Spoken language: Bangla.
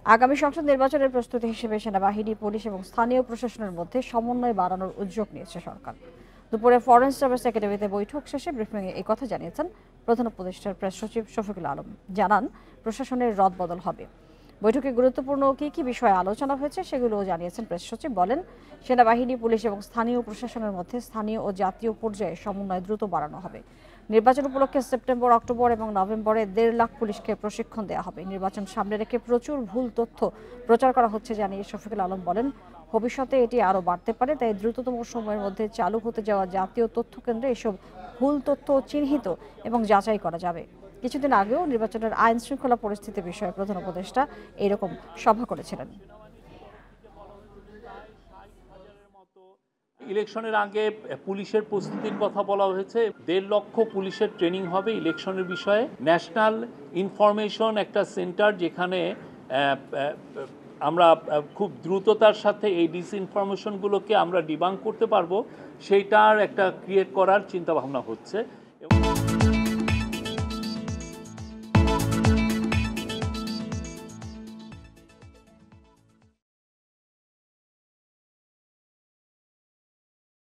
আগামী সংসদ নির্বাচনের প্রস্তুতি হিসেবে সেনাবাহিনী, পুলিশ এবং স্থানীয় প্রশাসনের মধ্যে সমন্বয় বাড়ানোর উদ্যোগ নিয়েছে সরকার। দুপুরে ফরেন সার্ভিস একাডেমিতে বৈঠক শেষে ব্রিফিংয়ে এই কথা জানিয়েছেন প্রধান উপদেষ্টার প্রেস সচিব শফিকুল আলম। জানান, প্রশাসনের রদবদল হবে। বৈঠকে গুরুত্বপূর্ণ কি বিষয়ে আলোচনা হয়েছে সেগুলোও জানিয়েছেন প্রেস সচিব। বলেন, সেনাবাহিনী, পুলিশ এবং স্থানীয় প্রশাসনের মধ্যে স্থানীয় ও জাতীয় পর্যায়ে সমন্বয় দ্রুত বাড়ানো হবে। নির্বাচন উপলক্ষে সেপ্টেম্বর, অক্টোবর এবং নভেম্বরে 1.5 লাখ পুলিশকে প্রশিক্ষণ দেওয়া হবে। নির্বাচন সামনে রেখে প্রচুর ভুল তথ্য প্রচার করা হচ্ছে জানিয়ে শফিকুল আলম বলেন, ভবিষ্যতে এটি আরও বাড়তে পারে, তাই দ্রুততম সময়ের মধ্যে চালু হতে যাওয়া জাতীয় তথ্য কেন্দ্রে এসব ভুল তথ্য চিহ্নিত এবং যাচাই করা যাবে। কিছুদিন আগেও নির্বাচনের আইন শৃঙ্খলা পরিস্থিতি বিষয়ে প্রধান উপদেষ্টা এরকম সভা করেছিলেন। ইলেকশনের আগে পুলিশের প্রস্তুতির কথা বলা হয়েছে। 1.5 লক্ষ পুলিশের ট্রেনিং হবে ইলেকশনের বিষয়ে। ন্যাশনাল ইনফরমেশন একটা সেন্টার, যেখানে আমরা খুব দ্রুততার সাথে এই ডিসইনফরমেশনগুলোকে আমরা ডিবাঙ্ক করতে পারবো, সেইটার একটা ক্রিয়েট করার চিন্তা ভাবনা হচ্ছে।